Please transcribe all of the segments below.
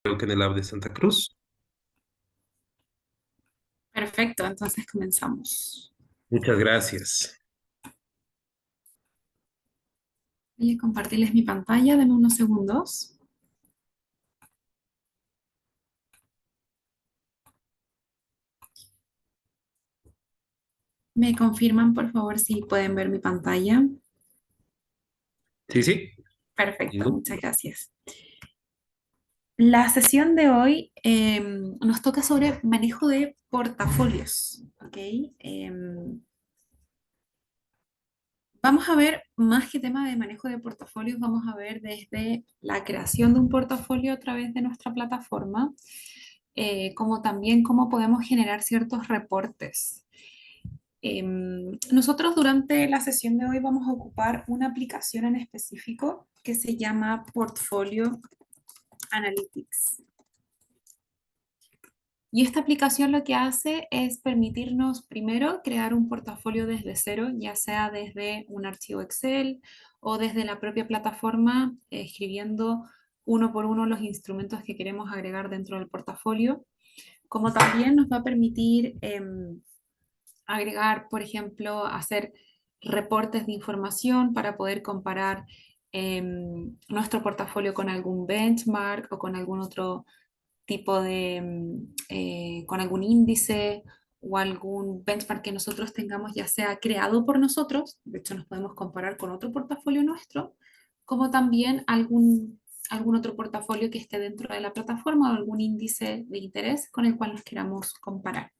Creo que en el app de Santa Cruz. Perfecto, entonces comenzamos. Muchas gracias. Voy a compartirles mi pantalla, denme unos segundos. ¿Me confirman, por favor, si pueden ver mi pantalla? Sí, sí. Perfecto, Digo, muchas gracias. La sesión de hoy nos toca sobre manejo de portafolios, ¿ok? Vamos a ver, más que tema de manejo de portafolios, vamos a ver desde la creación de un portafolio a través de nuestra plataforma, como también cómo podemos generar ciertos reportes. Nosotros durante la sesión de hoy vamos a ocupar una aplicación en específico que se llama Portfolio Analytics. Y esta aplicación lo que hace es permitirnos primero crear un portafolio desde cero, ya sea desde un archivo Excel o desde la propia plataforma, escribiendo uno por uno los instrumentos que queremos agregar dentro del portafolio, como también nos va a permitir agregar, por ejemplo, hacer reportes de información para poder comparar nuestro portafolio con algún benchmark o con algún otro tipo de, con algún índice o algún benchmark que nosotros tengamos ya sea creado por nosotros, de hecho nos podemos comparar con otro portafolio nuestro, como también algún otro portafolio que esté dentro de la plataforma o algún índice de interés con el cual nos queramos comparar.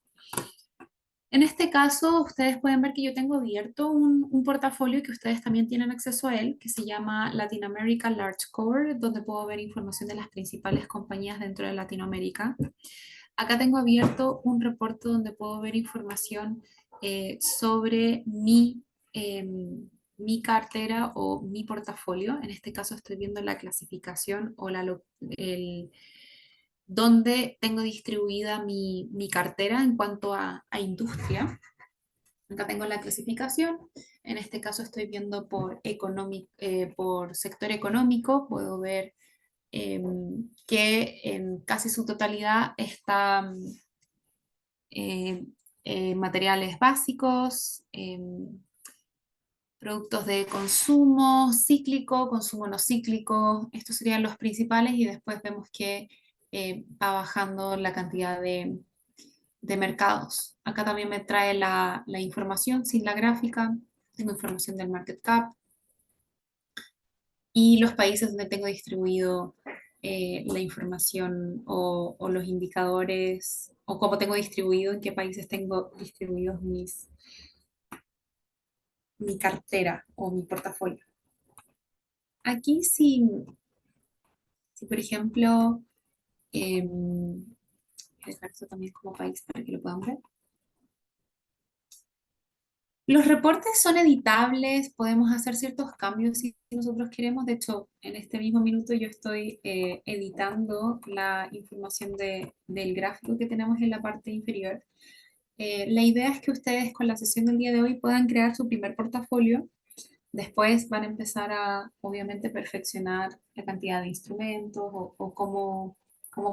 En este caso, ustedes pueden ver que yo tengo abierto un portafolio que ustedes también tienen acceso a él, que se llama Latin America Large Core, donde puedo ver información de las principales compañías dentro de Latinoamérica. Acá tengo abierto un reporte donde puedo ver información sobre mi cartera o mi portafolio. En este caso estoy viendo la clasificación o el, donde tengo distribuida mi cartera en cuanto a industria. Acá tengo la clasificación. En este caso estoy viendo por sector económico. Puedo ver que en casi su totalidad está eh, materiales básicos, productos de consumo cíclico, consumo no cíclico. Estos serían los principales y después vemos que va bajando la cantidad de mercados. Acá también me trae la información sin la gráfica. Tengo información del market cap y los países donde tengo distribuido la información o los indicadores o cómo tengo distribuido, en qué países tengo distribuidos mi cartera o mi portafolio. Aquí si por ejemplo, voy a dejar esto también como país para que lo puedan ver. Los reportes son editables, podemos hacer ciertos cambios si nosotros queremos. De hecho, en este mismo minuto yo estoy editando la información del gráfico que tenemos en la parte inferior. La idea es que ustedes con la sesión del día de hoy puedan crear su primer portafolio. Después van a empezar a, obviamente, perfeccionar la cantidad de instrumentos o cómo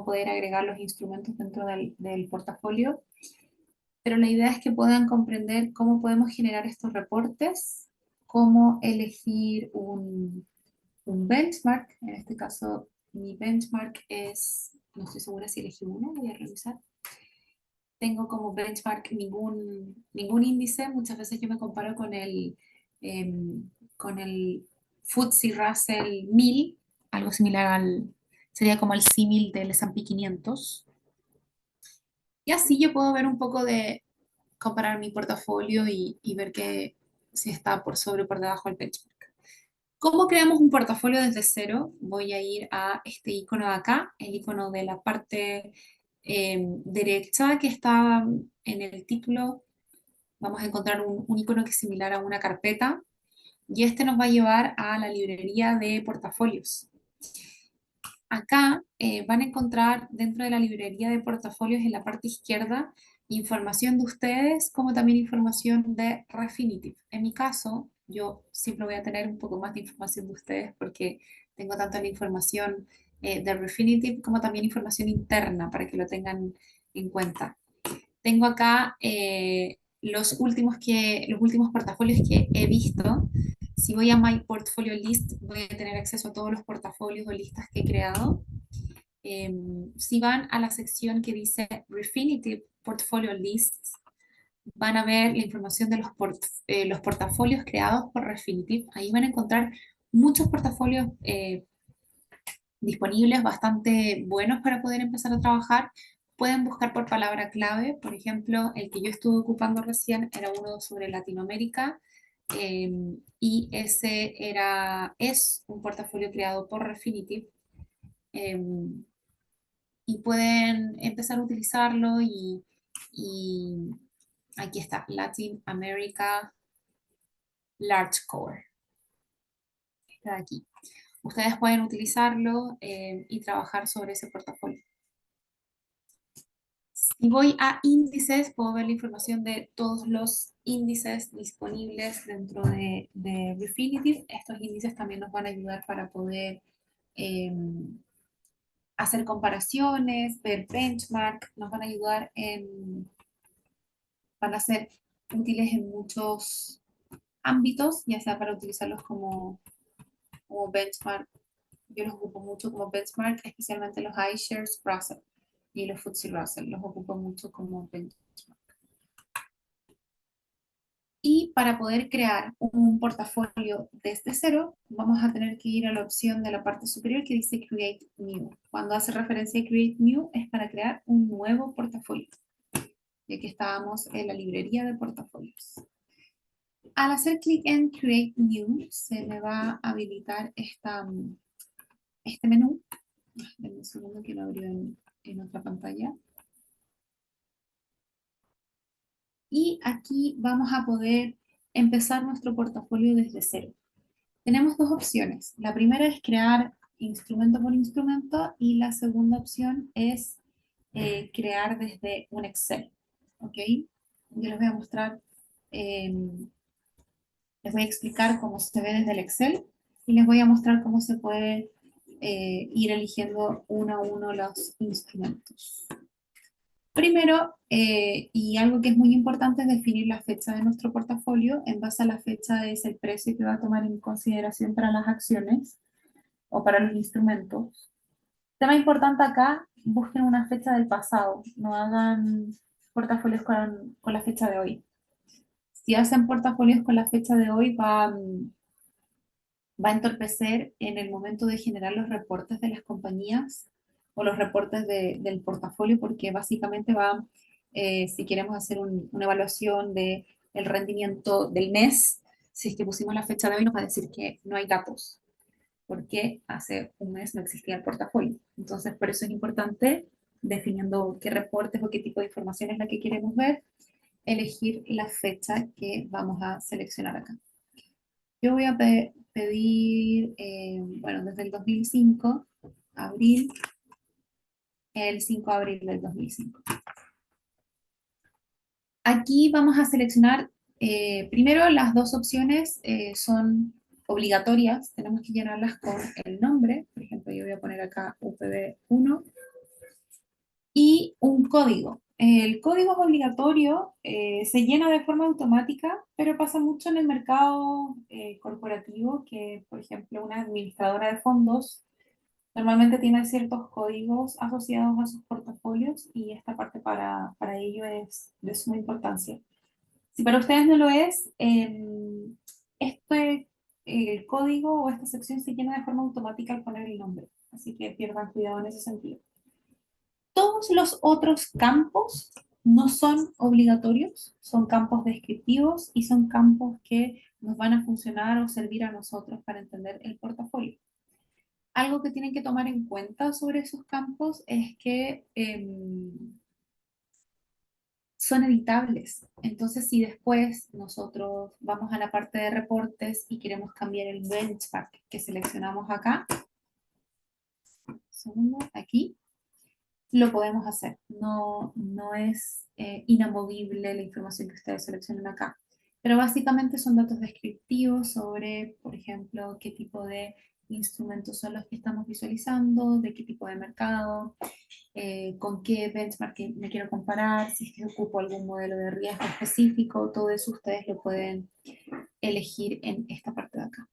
poder agregar los instrumentos dentro del portafolio, pero la idea es que puedan comprender cómo podemos generar estos reportes, cómo elegir un benchmark. En este caso, mi benchmark es, no estoy segura si elegí uno, voy a revisar. Tengo como benchmark ningún índice. Muchas veces yo me comparo con el FTSE Russell 1000, algo similar sería como el símil del S&P 500. Y así yo puedo ver un poco de comparar mi portafolio y ver que si está por sobre o por debajo del benchmark. ¿Cómo creamos un portafolio desde cero? Voy a ir a este icono de acá, el icono de la parte derecha que está en el título. Vamos a encontrar un icono que es similar a una carpeta y este nos va a llevar a la librería de portafolios. Acá van a encontrar dentro de la librería de portafolios en la parte izquierda información de ustedes como también información de Refinitiv. En mi caso, yo siempre voy a tener un poco más de información de ustedes porque tengo tanto la información de Refinitiv, como también información interna para que lo tengan en cuenta. Tengo acá los últimos portafolios que he visto. Si voy a My Portfolio List, voy a tener acceso a todos los portafolios o listas que he creado. Si van a la sección que dice Refinitiv Portfolio Lists, van a ver la información de los portafolios creados por Refinitiv. Ahí van a encontrar muchos portafolios disponibles, bastante buenos para poder empezar a trabajar. Pueden buscar por palabra clave, por ejemplo, el que yo estuve ocupando recién era uno sobre Latinoamérica, eh, y es un portafolio creado por Refinitiv, eh, y pueden empezar a utilizarlo y aquí está, Latin America Large Core, está aquí. Ustedes pueden utilizarlo y trabajar sobre ese portafolio. Si voy a índices, puedo ver la información de todos los índices disponibles dentro de Refinitiv. Estos índices también nos van a ayudar para poder eh, hacer comparaciones, ver benchmark, nos van a ayudar van a ser útiles en muchos ámbitos, ya sea para utilizarlos como benchmark. Yo los ocupo mucho como benchmark, especialmente los iShares Russell y los FTSE Russell, los ocupo mucho como benchmark. Y para poder crear un portafolio desde cero, vamos a tener que ir a la opción de la parte superior que dice Create New. Cuando hace referencia a Create New es para crear un nuevo portafolio. Y aquí estábamos en la librería de portafolios. Al hacer clic en Create New, se me va a habilitar este menú. Denme un segundo que lo abrió en otra pantalla. Y aquí vamos a poder empezar nuestro portafolio desde cero. Tenemos dos opciones. La primera es crear instrumento por instrumento y la segunda opción es crear desde un Excel. ¿Ok? Yo les voy a mostrar, eh, les voy a explicar cómo se ve desde el Excel y les voy a mostrar cómo se puede ir eligiendo uno a uno los instrumentos. Primero, y algo que es muy importante es definir la fecha de nuestro portafolio. En base a la fecha es el precio que va a tomar en consideración para las acciones o para los instrumentos. Tema importante acá, busquen una fecha del pasado, no hagan portafolios con la fecha de hoy. Si hacen portafolios con la fecha de hoy, va a entorpecer en el momento de generar los reportes de las compañías o los reportes del portafolio, porque básicamente si queremos hacer una evaluación del rendimiento del mes, si es que pusimos la fecha de hoy, nos va a decir que no hay datos, porque hace un mes no existía el portafolio. Entonces, por eso es importante, definiendo qué reportes o qué tipo de información es la que queremos ver, elegir la fecha que vamos a seleccionar acá. Yo voy a pedir, bueno, desde el 2005, abril, el 5 de abril del 2005. Aquí vamos a seleccionar, primero las dos opciones son obligatorias, tenemos que llenarlas con el nombre, por ejemplo yo voy a poner acá UPB1, y un código. El código es obligatorio, se llena de forma automática, pero pasa mucho en el mercado corporativo que, por ejemplo, una administradora de fondos normalmente tiene ciertos códigos asociados a sus portafolios y esta parte para ello es de suma importancia. Si para ustedes no lo es, el código o esta sección se llena de forma automática al poner el nombre, así que pierdan cuidado en ese sentido. Todos los otros campos no son obligatorios, son campos descriptivos y son campos que nos van a funcionar o servir a nosotros para entender el portafolio. Algo que tienen que tomar en cuenta sobre esos campos es que son editables. Entonces, si después nosotros vamos a la parte de reportes y queremos cambiar el benchmark que seleccionamos acá, segundo, aquí, lo podemos hacer. No es inamovible la información que ustedes seleccionen acá. Pero básicamente son datos descriptivos sobre, por ejemplo, qué tipo de instrumentos son los que estamos visualizando, de qué tipo de mercado, con qué benchmark que me quiero comparar, si es que ocupo algún modelo de riesgo específico, todo eso ustedes lo pueden elegir en esta parte de acá.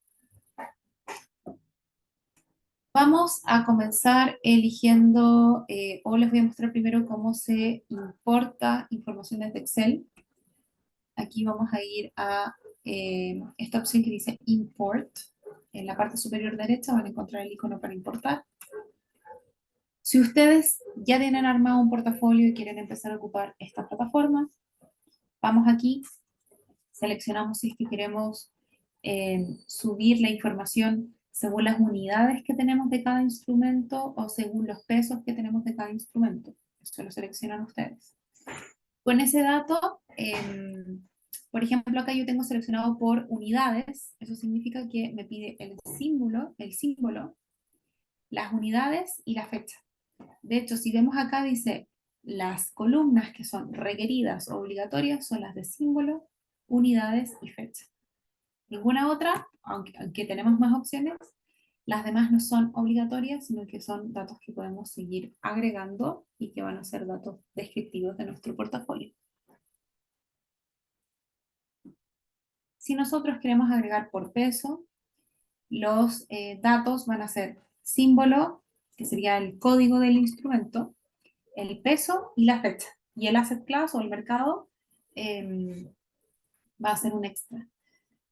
Vamos a comenzar eligiendo, o les voy a mostrar primero cómo se importa información desde Excel. Aquí vamos a ir a esta opción que dice Import. En la parte superior derecha van a encontrar el icono para importar. Si ustedes ya tienen armado un portafolio y quieren empezar a ocupar esta plataforma, vamos aquí, seleccionamos si es que queremos subir la información según las unidades que tenemos de cada instrumento o según los pesos que tenemos de cada instrumento. Eso lo seleccionan ustedes. Con ese dato, por ejemplo, acá yo tengo seleccionado por unidades. Eso significa que me pide el símbolo, las unidades y la fecha. De hecho, si vemos acá, dice las columnas que son requeridas o obligatorias son las de símbolo, unidades y fecha. Ninguna otra, aunque tenemos más opciones, las demás no son obligatorias, sino que son datos que podemos seguir agregando y que van a ser datos descriptivos de nuestro portafolio. Si nosotros queremos agregar por peso, los datos van a ser símbolo, que sería el código del instrumento, el peso y la fecha. Y el asset class o el mercado va a ser un extra.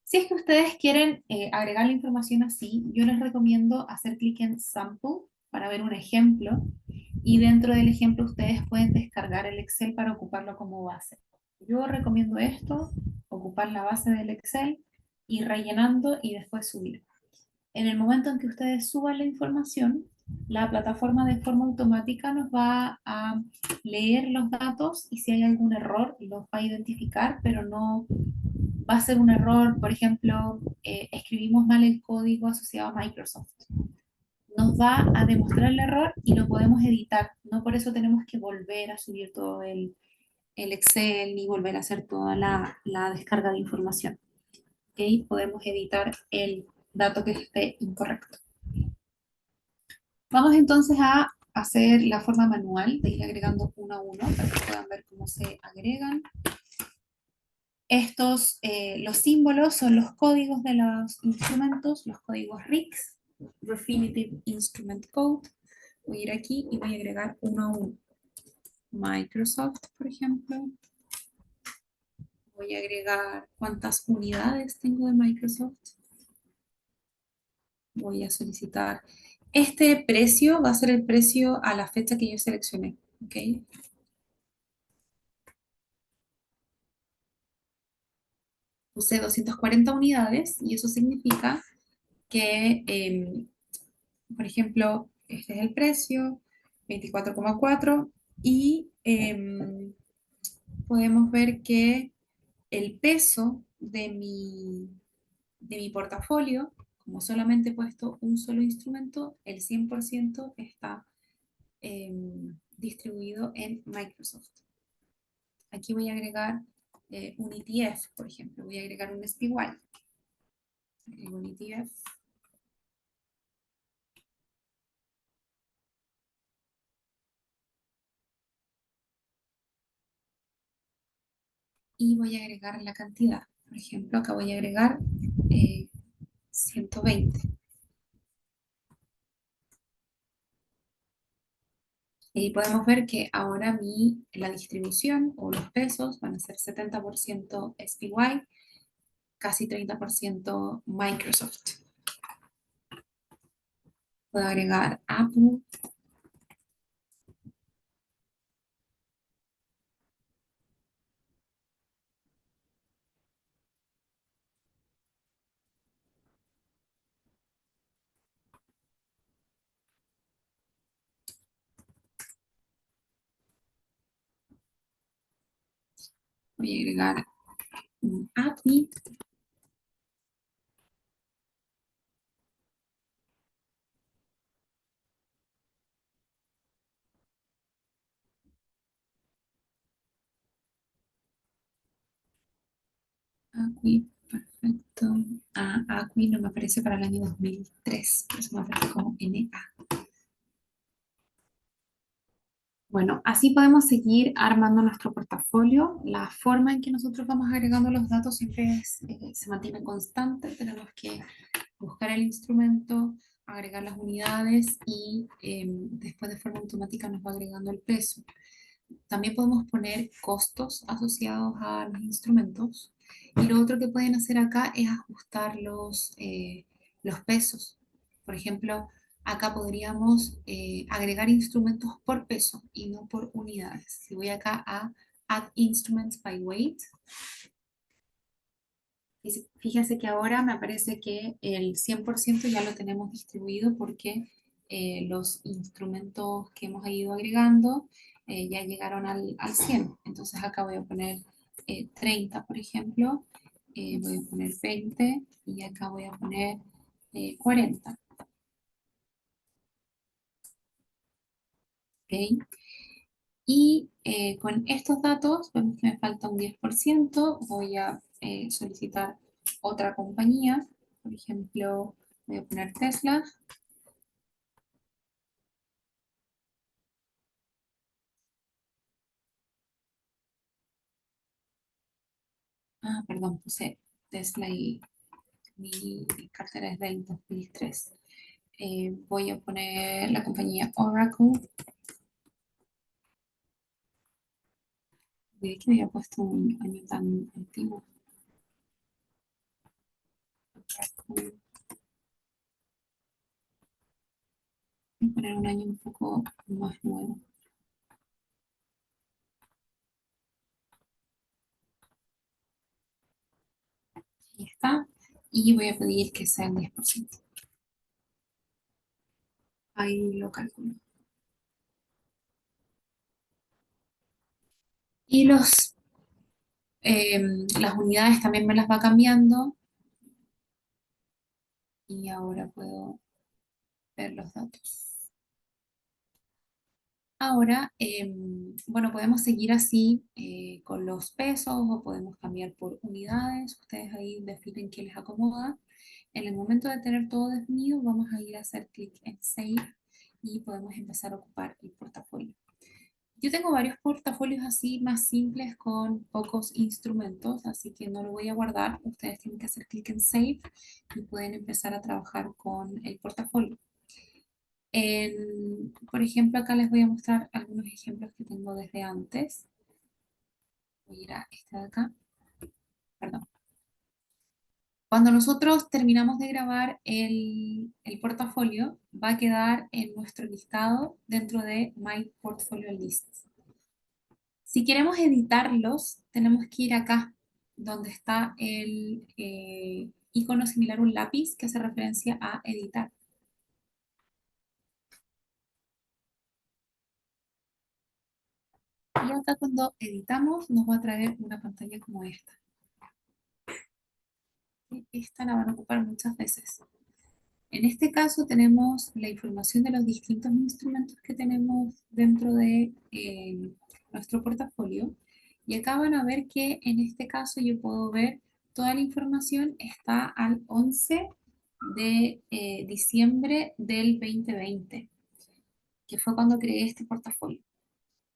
Si es que ustedes quieren agregar la información así, yo les recomiendo hacer clic en Sample para ver un ejemplo y dentro del ejemplo ustedes pueden descargar el Excel para ocuparlo como base. Yo recomiendo esto, ocupar la base del Excel, ir rellenando y después subir. En el momento en que ustedes suban la información, la plataforma de forma automática nos va a leer los datos y si hay algún error los va a identificar, pero no va a ser un error, por ejemplo, escribimos mal el código asociado a Microsoft. Nos va a demostrar el error y lo podemos editar. No por eso tenemos que volver a subir todo el Excel ni volver a hacer toda la descarga de información. ¿Okay? Podemos editar el dato que esté incorrecto. Vamos entonces a hacer la forma manual de ir agregando uno a uno para que puedan ver cómo se agregan. Estos, los símbolos son los códigos de los instrumentos, los códigos RICS, Refinitiv Instrument Code. Voy a ir aquí y voy a agregar uno a uno. Microsoft, por ejemplo. Voy a agregar cuántas unidades tengo de Microsoft. Voy a solicitar. Este precio va a ser el precio a la fecha que yo seleccioné. ¿Okay? Puse 240 unidades y eso significa que, por ejemplo, este es el precio, 24,4 y podemos ver que el peso de mi portafolio, como solamente he puesto un solo instrumento, el 100% está distribuido en Microsoft. Aquí voy a agregar un ETF, por ejemplo, voy a agregar un SPY. Agrego un ETF. Y voy a agregar la cantidad. Por ejemplo, acá voy a agregar 120. Y podemos ver que ahora la distribución o los pesos van a ser 70% SPY, casi 30% Microsoft. Puedo agregar Apple. Voy a agregar un API. API. Perfecto. ACUI no me aparece para el año 2003, por eso me aparece como NA. Bueno, así podemos seguir armando nuestro portafolio. La forma en que nosotros vamos agregando los datos siempre se mantiene constante. Tenemos que buscar el instrumento, agregar las unidades y después de forma automática nos va agregando el peso. También podemos poner costos asociados a los instrumentos. Y lo otro que pueden hacer acá es ajustar los pesos. Por ejemplo, acá podríamos agregar instrumentos por peso y no por unidades. Si voy acá a Add Instruments by Weight, fíjense que ahora me aparece que el 100% ya lo tenemos distribuido porque los instrumentos que hemos ido agregando ya llegaron al 100. Entonces acá voy a poner 30, por ejemplo, voy a poner 20 y acá voy a poner 40. ¿Ok? Y con estos datos, vemos que me falta un 10%, voy a solicitar otra compañía, por ejemplo, voy a poner Tesla. Perdón, puse Tesla y mi cartera es del 2003. Voy a poner la compañía Oracle. De que había puesto un año tan antiguo. Oracle. Voy a poner un año un poco más nuevo. Ahí está. Y voy a pedir que sea el 10%. Ahí lo calculo. Y las unidades también me las va cambiando. Y ahora puedo ver los datos. Ahora, bueno, podemos seguir así con los pesos o podemos cambiar por unidades. Ustedes ahí definen qué les acomoda. En el momento de tener todo definido, vamos a ir a hacer clic en Save y podemos empezar a ocupar el portafolio. Yo tengo varios portafolios así más simples con pocos instrumentos, así que no lo voy a guardar. Ustedes tienen que hacer clic en Save y pueden empezar a trabajar con el portafolio. Por ejemplo, acá les voy a mostrar algunos ejemplos que tengo desde antes. Voy a ir a este de acá. Perdón. Cuando nosotros terminamos de grabar el portafolio, va a quedar en nuestro listado dentro de My Portfolio Lists. Si queremos editarlos, tenemos que ir acá, donde está el icono similar a un lápiz que hace referencia a editar. Y acá cuando editamos nos va a traer una pantalla como esta. Esta la van a ocupar muchas veces. En este caso tenemos la información de los distintos instrumentos que tenemos dentro de nuestro portafolio. Y acá van a ver que en este caso yo puedo ver toda la información está al 11 de diciembre del 2020, que fue cuando creé este portafolio.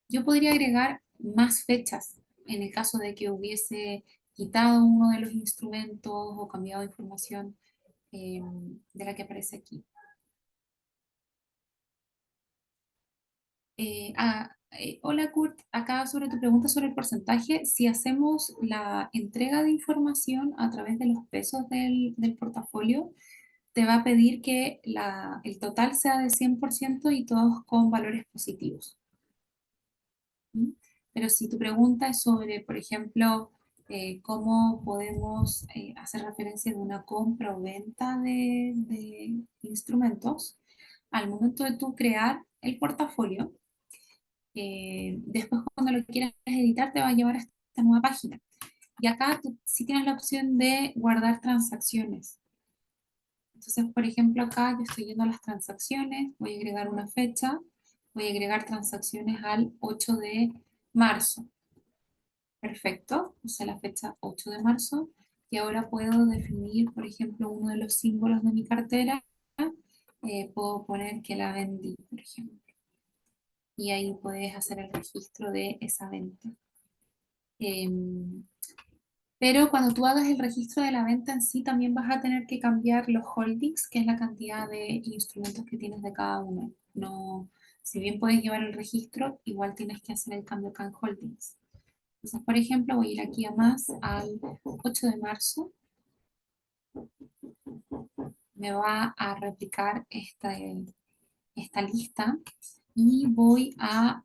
Yo podría agregar más fechas en el caso de que hubiese quitado uno de los instrumentos o cambiado información de la que aparece aquí. Hola Kurt, acá sobre tu pregunta sobre el porcentaje, si hacemos la entrega de información a través de los pesos del portafolio, te va a pedir que el total sea de 100% y todos con valores positivos. ¿Mm? Pero si tu pregunta es sobre, por ejemplo, cómo podemos hacer referencia de una compra o venta de instrumentos, al momento de tú crear el portafolio, después cuando lo quieras editar te va a llevar a esta nueva página. Y acá tú sí tienes la opción de guardar transacciones. Entonces, por ejemplo, acá yo estoy yendo a las transacciones, voy a agregar una fecha, voy a agregar transacciones al 8 de marzo. Perfecto, puse la fecha 8 de marzo Y ahora puedo definir, por ejemplo, uno de los símbolos de mi cartera. Puedo poner que la vendí, por ejemplo. Y ahí puedes hacer el registro de esa venta. Em, pero cuando tú hagas el registro de la venta en sí, también vas a tener que cambiar los holdings, que es la cantidad de instrumentos que tienes de cada uno. No, si bien puedes llevar el registro, igual tienes que hacer el cambio acá en holdings. Entonces, por ejemplo, voy a ir aquí a más al 8 de marzo. Me va a replicar esta lista y voy a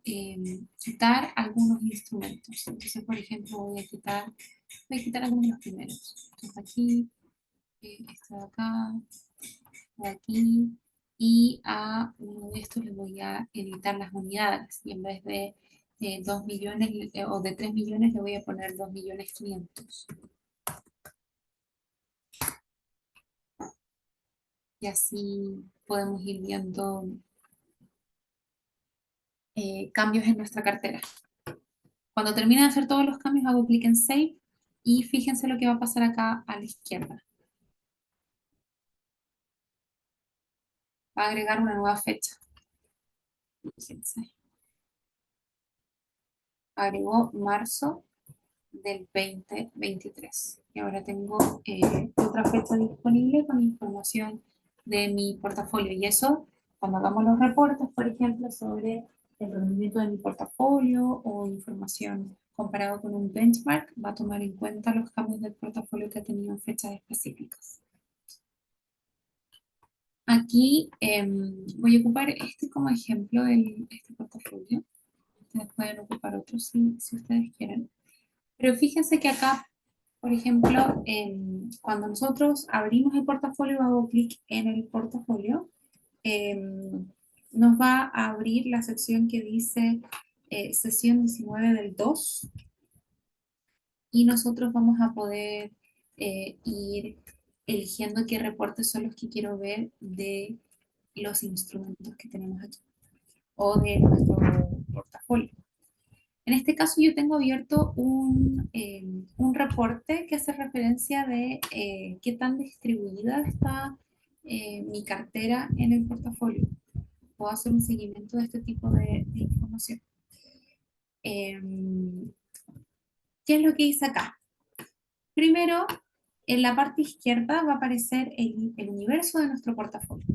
quitar algunos instrumentos. Entonces, por ejemplo, voy a quitar algunos de los primeros. Entonces, aquí, este de acá, de aquí, y a uno de estos le voy a editar las unidades. Y en vez de 2 millones o de 3 millones, le voy a poner 2.500.000. Y así podemos ir viendo cambios en nuestra cartera. Cuando termine de hacer todos los cambios, hago clic en Save y fíjense lo que va a pasar acá a la izquierda. Va a agregar una nueva fecha. Fíjense. Agregó marzo del 2023. Y ahora tengo otra fecha disponible con información de mi portafolio. Y eso, cuando hagamos los reportes, por ejemplo, sobre el rendimiento de mi portafolio o información comparado con un benchmark, va a tomar en cuenta los cambios del portafolio que ha tenido en fechas específicas. Aquí voy a ocupar este como ejemplo de este portafolio. Ustedes pueden ocupar otros si ustedes quieren. Pero fíjense que acá, por ejemplo, cuando nosotros abrimos el portafolio, hago clic en el portafolio, nos va a abrir la sección que dice sesión 19 del 2 y nosotros vamos a poder ir eligiendo qué reportes son los que quiero ver de los instrumentos que tenemos aquí o de nuestro portafolio. En este caso yo tengo abierto un reporte que hace referencia de qué tan distribuida está mi cartera en el portafolio. Puedo hacer un seguimiento de este tipo de información. ¿Qué es lo que hice acá? Primero, en la parte izquierda va a aparecer el universo de nuestro portafolio.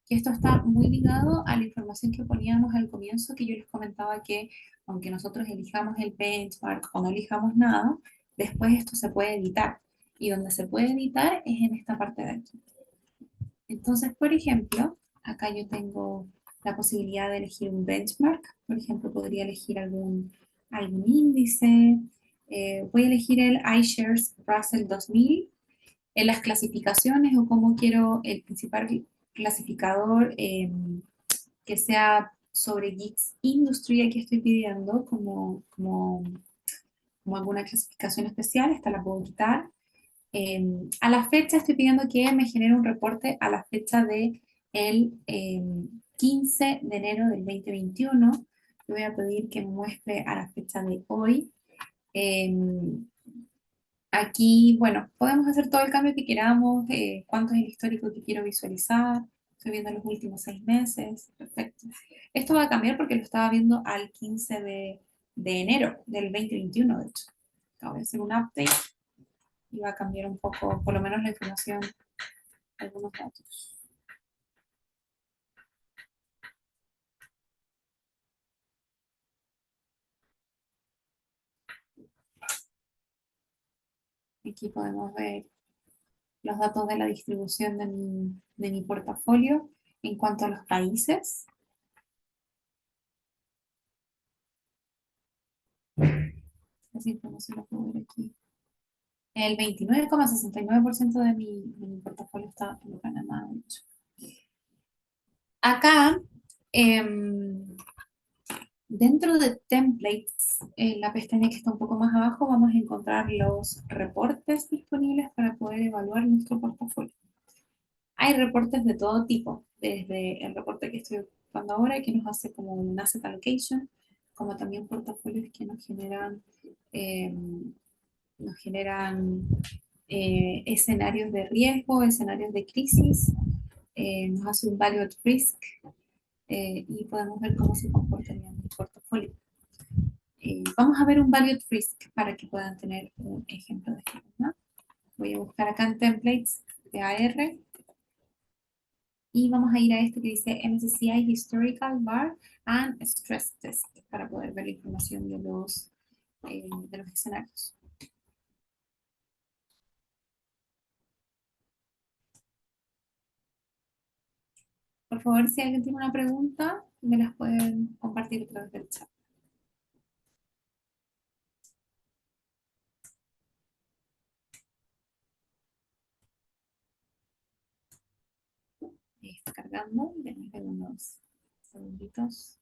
Y esto está muy ligado a la información que poníamos al comienzo, que yo les comentaba que aunque nosotros elijamos el benchmark o no elijamos nada, después esto se puede editar. Y donde se puede editar es en esta parte de aquí. Entonces, por ejemplo, acá yo tengo la posibilidad de elegir un benchmark. Por ejemplo, podría elegir algún índice. Voy a elegir el iShares Russell 2000 en las clasificaciones o cómo quiero el principal clasificador que sea sobre Geeks Industry. Aquí estoy pidiendo como alguna clasificación especial, esta la puedo quitar. A la fecha estoy pidiendo que me genere un reporte a la fecha de el 15 de enero del 2021. Yo voy a pedir que me muestre a la fecha de hoy. Aquí, bueno, podemos hacer todo el cambio que queramos, cuánto es el histórico que quiero visualizar. Estoy viendo los últimos 6 meses, perfecto. Esto va a cambiar porque lo estaba viendo al 15 de enero del 2021, de hecho. Voy a hacer un update y va a cambiar un poco, por lo menos la información, algunos datos. Aquí podemos ver los datos de la distribución de mi portafolio en cuanto a los países. Esa información la puedo ver aquí. El 29,69% de mi portafolio está en Panamá, de hecho. Acá, dentro de templates, en la pestaña que está un poco más abajo, vamos a encontrar los reportes disponibles para poder evaluar nuestro portafolio. Hay reportes de todo tipo, desde el reporte que estoy ocupando ahora, que nos hace como un asset allocation, como también portafolios que nos generan escenarios de riesgo, escenarios de crisis, nos hace un value at risk y podemos ver cómo se comporta en el portafolio. Vamos a ver un value at risk para que puedan tener un ejemplo de esto, ¿no? Voy a buscar acá en templates de AR y vamos a ir a este que dice MSCI Historical Bar and Stress Test para poder ver la información de los escenarios. Por favor, si alguien tiene una pregunta, me las pueden compartir a través del chat. Está cargando, denme unos segunditos.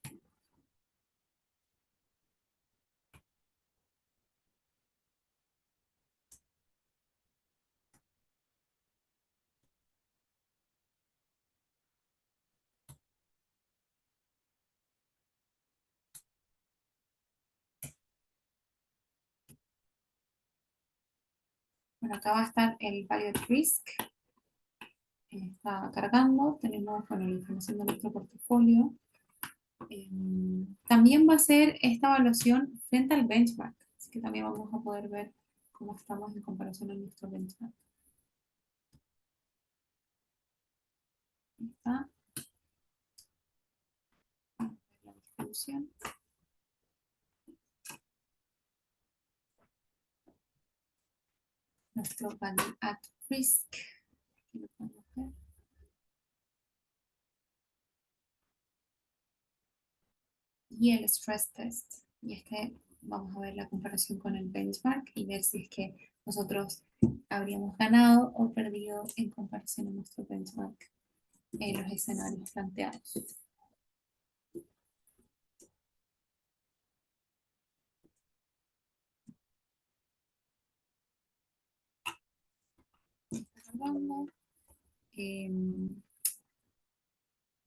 Bueno, acá va a estar el Value at Risk. Está cargando, tenemos bueno, la información de nuestro portafolio. También va a ser esta evaluación frente al benchmark, así que también vamos a poder ver cómo estamos en comparación a nuestro benchmark. Ahí está. Vamos a ver la distribución. Nuestro value at risk. Aquí lo podemos ver. Y el stress test. Y este vamos a ver la comparación con el benchmark y ver si es que nosotros habríamos ganado o perdido en comparación a nuestro benchmark en los escenarios planteados.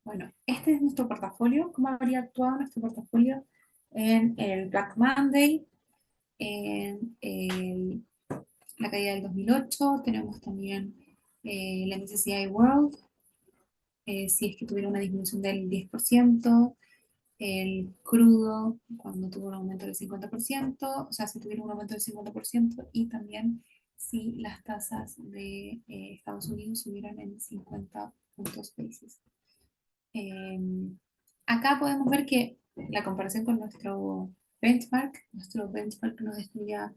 Bueno, este es nuestro portafolio. ¿Cómo habría actuado nuestro portafolio en el Black Monday, en la caída del 2008? Tenemos también la MSCI World, si es que tuviera una disminución del 10%, el crudo cuando tuvo un aumento del 50%, o sea, si tuviera un aumento del 50%, y también si las tasas de Estados Unidos subieran en 50 puntos basis. Acá podemos ver que la comparación con nuestro benchmark nos estaría,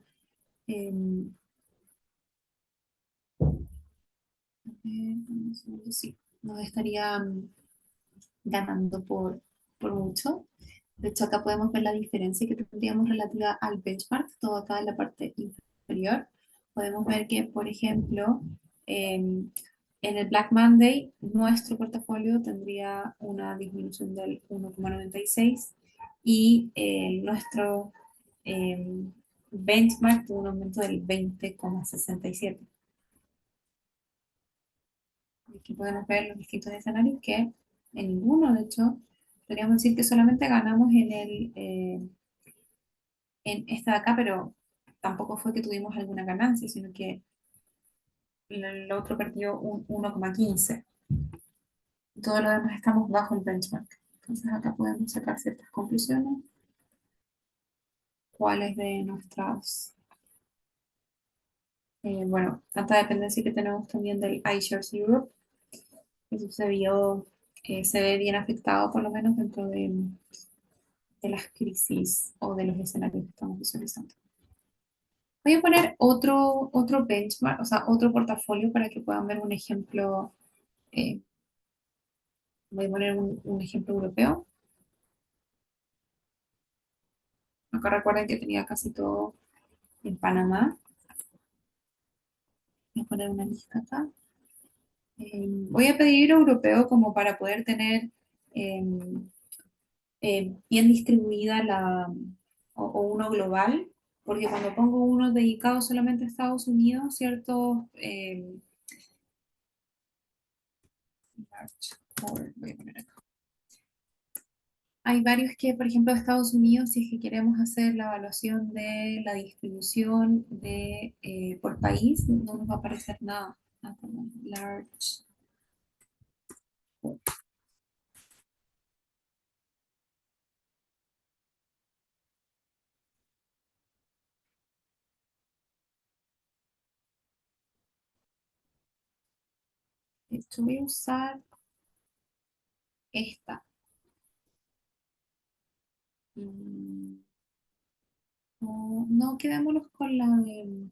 sí, nos estaría ganando por mucho. De hecho, acá podemos ver la diferencia que tendríamos relativa al benchmark, todo acá en la parte inferior. Podemos ver que, por ejemplo, en el Black Monday, nuestro portafolio tendría una disminución del 1,96 y nuestro benchmark tuvo un aumento del 20,67. Aquí podemos ver los distintos escenarios que en ninguno, de hecho, podríamos decir que solamente ganamos en esta de acá, pero tampoco fue que tuvimos alguna ganancia, sino que el otro perdió un 1,15. Todo lo demás estamos bajo el benchmark. Entonces acá podemos sacar ciertas conclusiones. ¿Cuáles de nuestras, bueno, tanta dependencia que tenemos también del iShares Europe? Eso se ve bien afectado por lo menos dentro de las crisis o de los escenarios que estamos visualizando. Voy a poner otro benchmark, o sea, otro portafolio para que puedan ver un ejemplo. eh, Voy a poner un ejemplo europeo. Acá recuerden que tenía casi todo en Panamá. Voy a poner una lista acá. Voy a pedir europeo como para poder tener eh, bien distribuida o uno global, porque cuando pongo uno dedicado solamente a Estados Unidos, ¿cierto? Voy a poner acá. hay varios que, por ejemplo, de Estados Unidos, si es que queremos hacer la evaluación de la distribución de, por país, no nos va a aparecer nada. Ah, perdón, large. Esto voy a usar esta. Mm, no, no, quedémonos con la de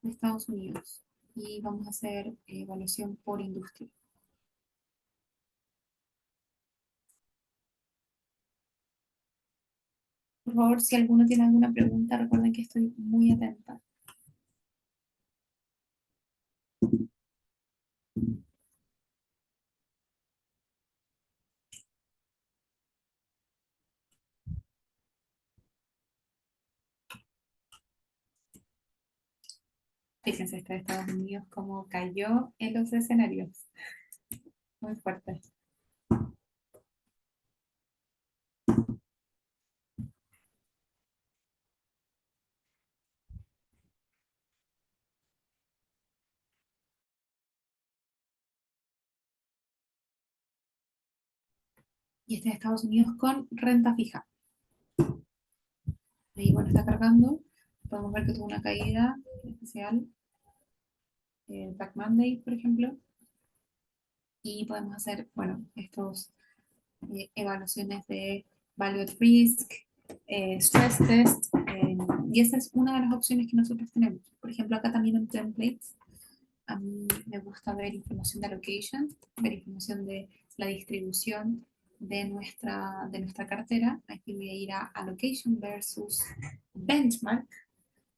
Estados Unidos y vamos a hacer evaluación por industria. Por favor, si alguno tiene alguna pregunta, recuerden que estoy muy atenta. Fíjense, este de Estados Unidos cómo cayó en los escenarios. Muy fuerte. Y este de Estados Unidos con renta fija. Ahí, bueno, está cargando. Podemos ver que tuvo una caída especial. Black Monday, por ejemplo. Y podemos hacer, bueno, estos evaluaciones de value at risk, stress test, y esa es una de las opciones que nosotros tenemos. Por ejemplo, acá también en templates, a mí me gusta ver información de allocation, ver información de la distribución de nuestra cartera. Aquí voy a ir a allocation versus benchmark.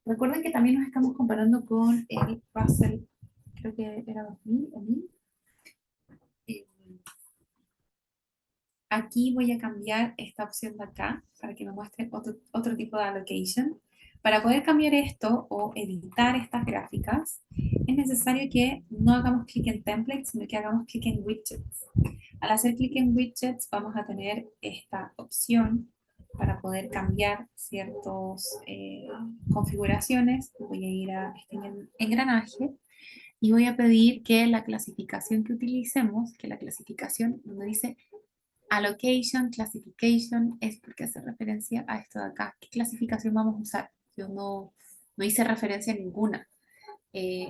Recuerden que también nos estamos comparando con el Russell, creo que era 2000 o 1000. Eh, Aquí voy a cambiar esta opción de acá para que me muestre otro tipo de allocation. Para poder cambiar esto o editar estas gráficas, es necesario que no hagamos clic en templates, sino que hagamos clic en widgets. Al hacer clic en widgets, vamos a tener esta opción para poder cambiar ciertas configuraciones. Voy a ir a este engranaje y voy a pedir que la clasificación que utilicemos, que la clasificación donde dice allocation, classification, es porque hace referencia a esto de acá. ¿Qué clasificación vamos a usar? Yo no hice referencia a ninguna.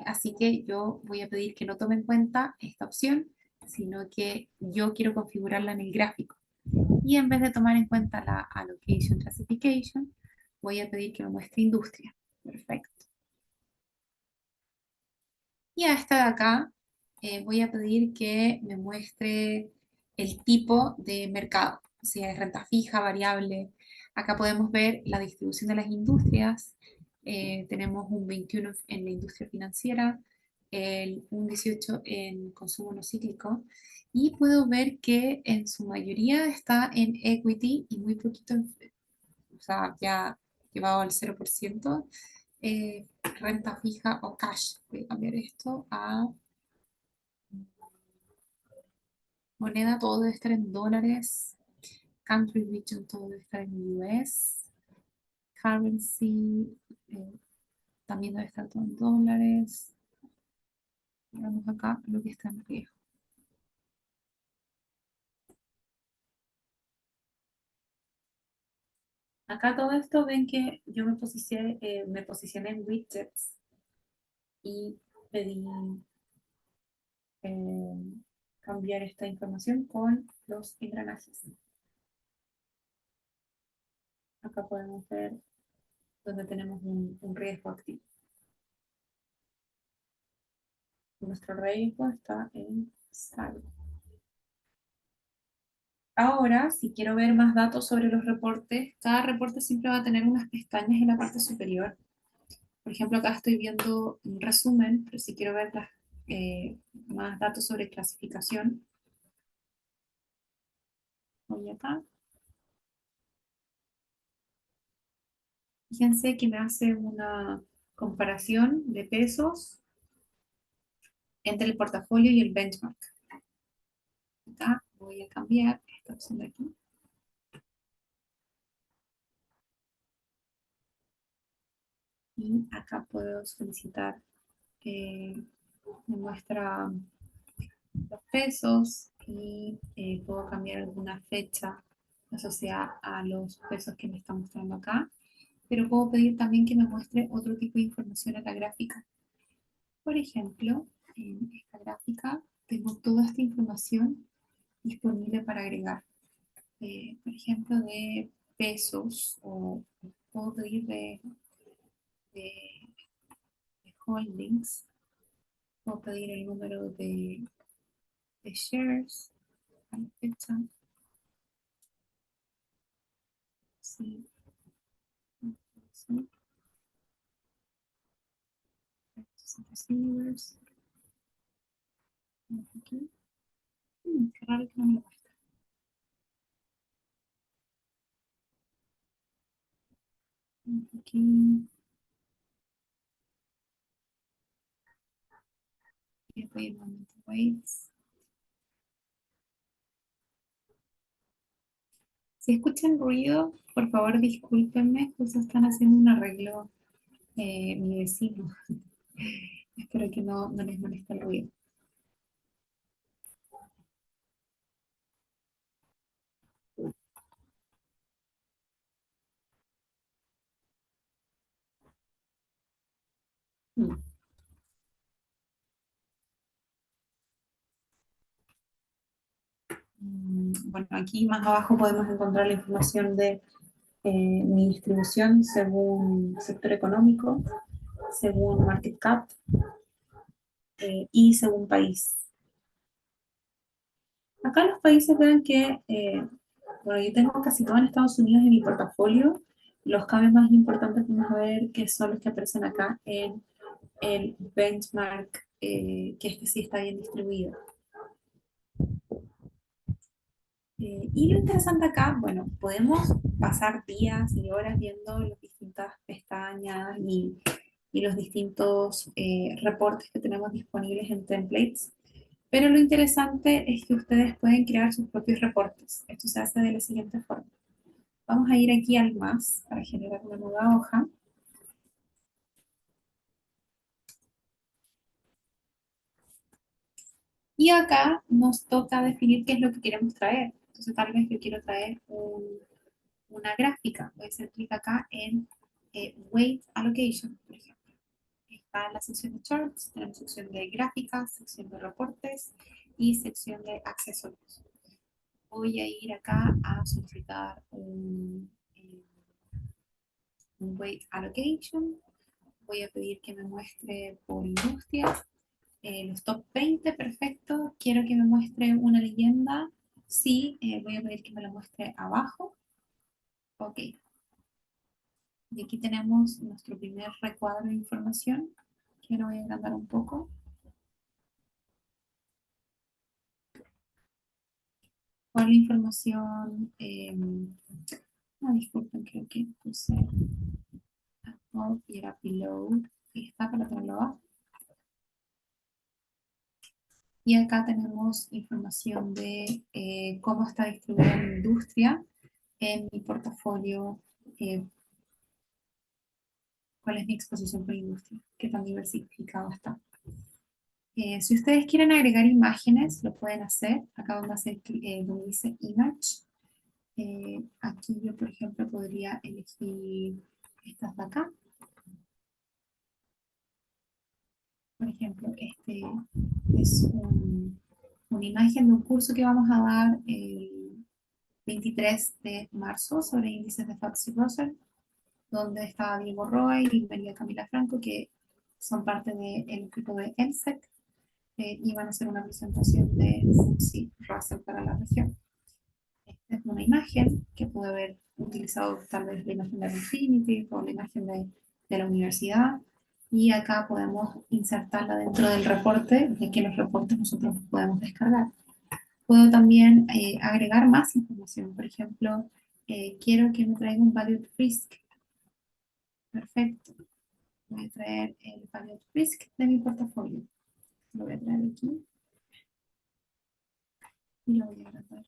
Así que yo voy a pedir que no tome en cuenta esta opción, sino que yo quiero configurarla en el gráfico. Y en vez de tomar en cuenta la allocation classification, voy a pedir que me muestre industria. Perfecto. Y a esta de acá voy a pedir que me muestre el tipo de mercado, si es renta fija, variable. Acá podemos ver la distribución de las industrias. Tenemos un 21 en la industria financiera, un 18 en consumo no cíclico. Y puedo ver que en su mayoría está en equity y muy poquito, o sea, ya llevado al 0%, renta fija o cash. Voy a cambiar esto a moneda, todo debe estar en dólares. Country region, todo debe estar en US. Currency, eh, también debe estar todo en dólares. Vamos acá lo que está en riesgo. Acá todo esto ven que yo me posicioné en widgets y pedí eh, cambiar esta información con los engranajes. Acá podemos ver donde tenemos un riesgo activo. Nuestro riesgo está en saldo. Ahora, si quiero ver más datos sobre los reportes, cada reporte siempre va a tener unas pestañas en la parte superior. Por ejemplo, acá estoy viendo un resumen, pero si quiero ver más datos sobre clasificación, voy acá. Fíjense que me hace una comparación de pesos entre el portafolio y el benchmark. Acá voy a cambiar esta opción de aquí. Y acá puedo solicitar que me muestra los pesos y puedo cambiar alguna fecha asociada a los pesos que me está mostrando acá, pero puedo pedir también que me muestre otro tipo de información a la gráfica. Por ejemplo, en esta gráfica tengo toda esta información disponible para agregar. Por ejemplo, de pesos o puedo pedir de, de holdings, puedo pedir el número de shares, a la fecha, sí, sí, receivers, aquí. Qué raro que no me lo muestre. Aquí, voy a pedir un momento, weights. Si escuchan ruido, por favor discúlpenme, justo están haciendo un arreglo mi vecino. Espero que no les moleste el ruido. Mm. Bueno, aquí más abajo podemos encontrar la información de mi distribución según sector económico, según market cap y según país. Acá los países ven que, bueno, yo tengo casi todo en Estados Unidos en mi portafolio. Los cambios más importantes vamos a ver que son los que aparecen acá en el benchmark, que este sí está bien distribuido. Y lo interesante acá, bueno, podemos pasar días y horas viendo las distintas pestañas y los distintos reportes que tenemos disponibles en templates, pero lo interesante es que ustedes pueden crear sus propios reportes. Esto se hace de la siguiente forma. Vamos a ir aquí al más para generar una nueva hoja. Y acá nos toca definir qué es lo que queremos traer. Entonces tal vez yo quiero traer una gráfica. Voy a hacer clic acá en Weight Allocation, por ejemplo. Está en la sección de Charts, tenemos sección de gráficas, sección de reportes y sección de accesorios. Voy a ir acá a solicitar un Weight Allocation. Voy a pedir que me muestre por industria los top 20, perfecto. Quiero que me muestre una leyenda. Sí, voy a pedir que me la muestre abajo. Ok. Y aquí tenemos nuestro primer recuadro de información, que lo voy a agrandar un poco. Con la información, disculpen, creo que puse above y era below. Ahí está para traerlo abajo. Y acá tenemos información de cómo está distribuida la industria en mi portafolio, cuál es mi exposición por industria, qué tan diversificado está. Si ustedes quieren agregar imágenes, lo pueden hacer. Acá donde dice Image. Aquí yo, por ejemplo, podría elegir estas de acá. Por ejemplo, este es una imagen de un curso que vamos a dar el 23 de marzo sobre índices de FTSE Russell, donde está Diego Roy y María Camila Franco, que son parte del equipo de EMSEC, y van a hacer una presentación de FTSE Russell para la región. Esta es una imagen que pude haber utilizado tal vez la imagen de Infinity o la imagen de la universidad, y acá podemos insertarla dentro del reporte, ya que los reportes nosotros los podemos descargar. Puedo también agregar más información. Por ejemplo, quiero que me traiga un value risk. Perfecto. Voy a traer el value risk de mi portafolio. Lo voy a traer aquí y lo voy a agrandar.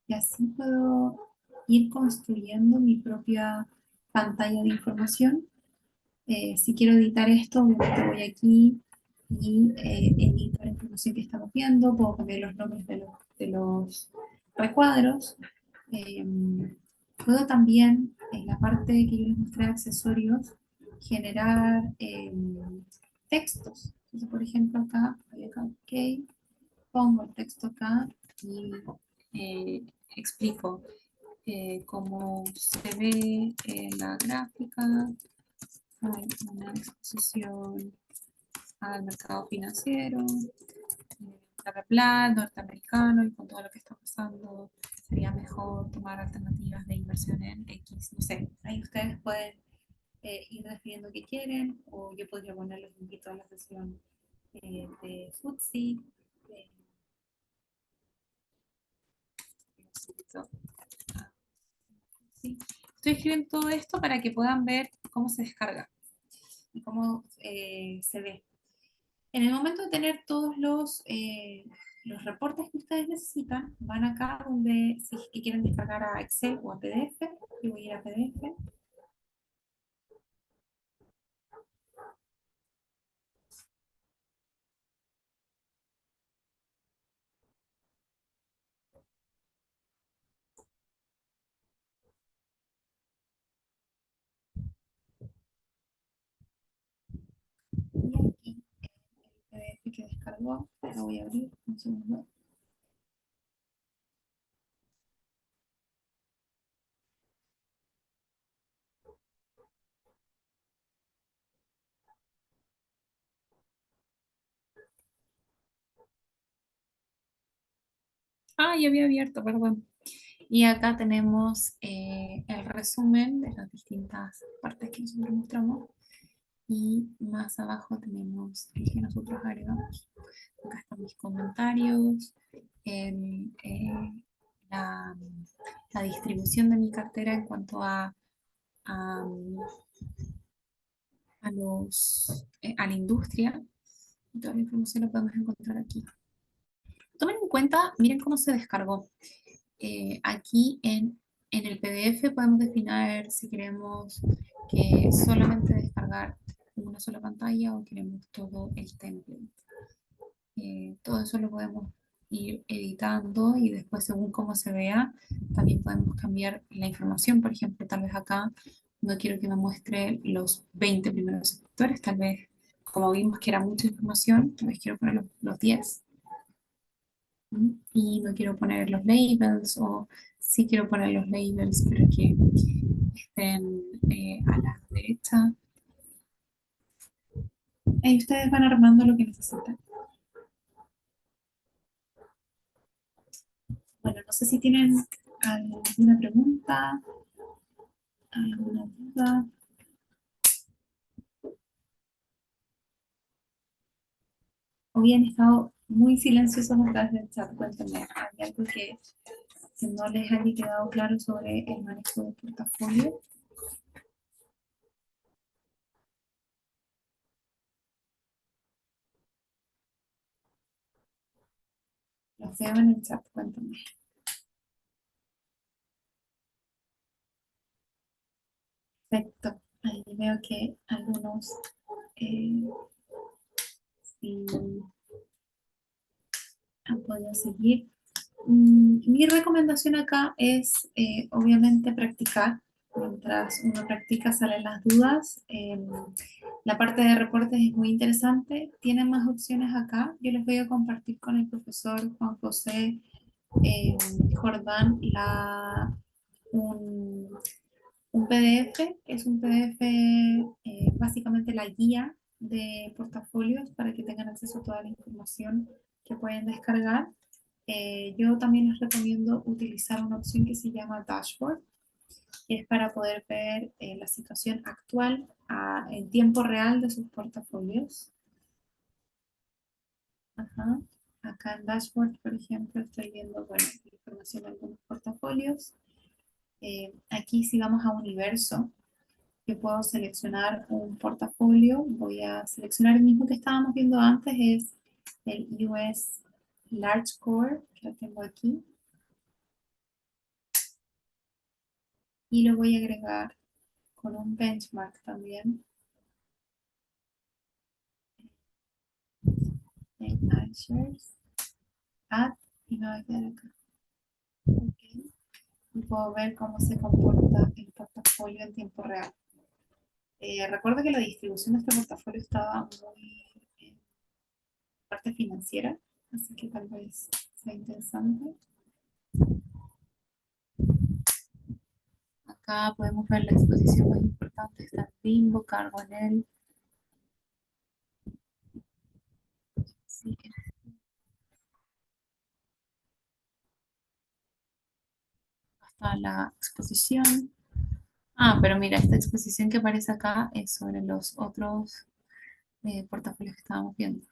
Y así puedo ir construyendo mi propia pantalla de información. Si quiero editar esto, obviamente voy aquí y edito la información que estamos viendo, puedo cambiar los nombres de los recuadros. Eh, Puedo también, en la parte que yo les mostré de accesorios, generar textos. Entonces, por ejemplo, acá, voy acá, ok, pongo el texto acá y explico cómo se ve la gráfica. Hay una exposición al mercado financiero, bla, bla, bla, norteamericano, y con todo lo que está pasando, sería mejor tomar alternativas de inversión en X, no sé. Ahí ustedes pueden ir definiendo qué quieren, o yo podría ponerles un poquito a la sesión de FTSE. eh, sí. Estoy escribiendo todo esto para que puedan ver cómo se descarga y cómo se ve. En el momento de tener todos los reportes que ustedes necesitan, van acá donde si es que quieren descargar a Excel o a PDF, yo voy a ir a PDF. Y aquí el PDF que descargó, lo voy a abrir un segundo. Ah, ya había abierto, perdón. Y acá tenemos el resumen de las distintas partes que nosotros mostramos. Y más abajo tenemos el que nosotros agregamos. Acá están mis comentarios, la, la distribución de mi cartera en cuanto a, a la industria. Y toda la información la podemos encontrar aquí. Tomen en cuenta, miren cómo se descargó. Aquí en el PDF podemos definir si queremos que solamente descargar una sola pantalla o queremos todo el template. Todo eso lo podemos ir editando y después según cómo se vea, también podemos cambiar la información. Por ejemplo, tal vez acá no quiero que me muestre los 20 primeros sectores, tal vez como vimos que era mucha información, tal vez quiero poner los 10. Y no quiero poner los labels o sí quiero poner los labels, pero que estén a la derecha. Ahí ustedes van armando lo que necesitan. Bueno, no sé si tienen alguna pregunta, alguna duda. Hoy han estado muy silenciosos atrás del chat. Cuéntenme, ¿hay algo que no les haya quedado claro sobre el manejo del portafolio? Los veo en el chat, cuéntenme. Perfecto. Ahí veo que algunos eh, sí han podido seguir. Mi recomendación acá es, obviamente, practicar. Mientras uno practica, salen las dudas. La parte de reportes es muy interesante. Tienen más opciones acá. Yo les voy a compartir con el profesor Juan José eh, Jordán un, un PDF. Es un PDF, básicamente la guía de portafolios para que tengan acceso a toda la información que pueden descargar. Yo también les recomiendo utilizar una opción que se llama Dashboard, que es para poder ver la situación actual en tiempo real de sus portafolios. Ajá. Acá en Dashboard, por ejemplo, estoy viendo, bueno, información de algunos portafolios. Aquí si vamos a Universo, yo puedo seleccionar un portafolio. Voy a seleccionar el mismo que estábamos viendo antes, es el US Large Core, que lo tengo aquí. Y lo voy a agregar con un benchmark también. En iShares, add, y me voy a quedar acá. Ok. Y puedo ver cómo se comporta el portafolio en tiempo real. Recuerdo que la distribución de este portafolio estaba muy en parte financiera, así que tal vez sea interesante. Acá podemos ver la exposición más importante, está en Bimbo, Carbonell, sí, hasta la exposición. Ah, pero mira, esta exposición que aparece acá es sobre los otros portafolios que estábamos viendo.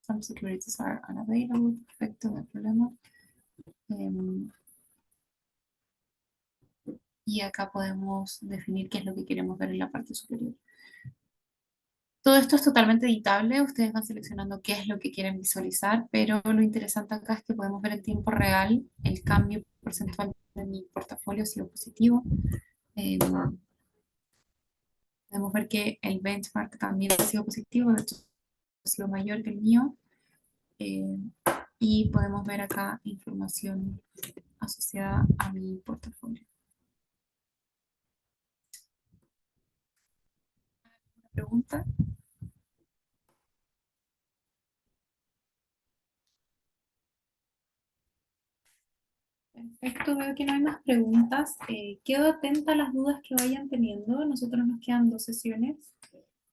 Some securities are unavailable, perfecto, no hay problema. Em, y acá podemos definir qué es lo que queremos ver en la parte superior. Todo esto es totalmente editable, ustedes van seleccionando qué es lo que quieren visualizar, pero lo interesante acá es que podemos ver en tiempo real el cambio porcentual de mi portafolio ha sido positivo. Eh, Podemos ver que el benchmark también ha sido positivo, de hecho ha sido mayor que el mío. Eh, y podemos ver acá información asociada a mi portafolio. ¿Una pregunta? Perfecto, veo que no hay más preguntas. Quedo atenta a las dudas que vayan teniendo. Nosotros nos quedan 2 sesiones.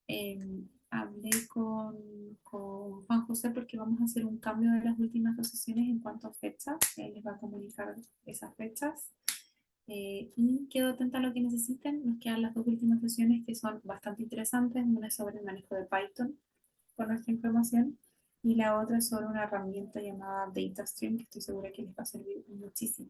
Eh, Hablé con Juan José porque vamos a hacer un cambio de las últimas 2 sesiones en cuanto a fechas. Él les va a comunicar esas fechas. Y quedo atenta a lo que necesiten. Nos quedan las 2 últimas sesiones que son bastante interesantes. Una es sobre el manejo de Python con nuestra información y la otra es sobre una herramienta llamada DataStream que estoy segura que les va a servir muchísimo.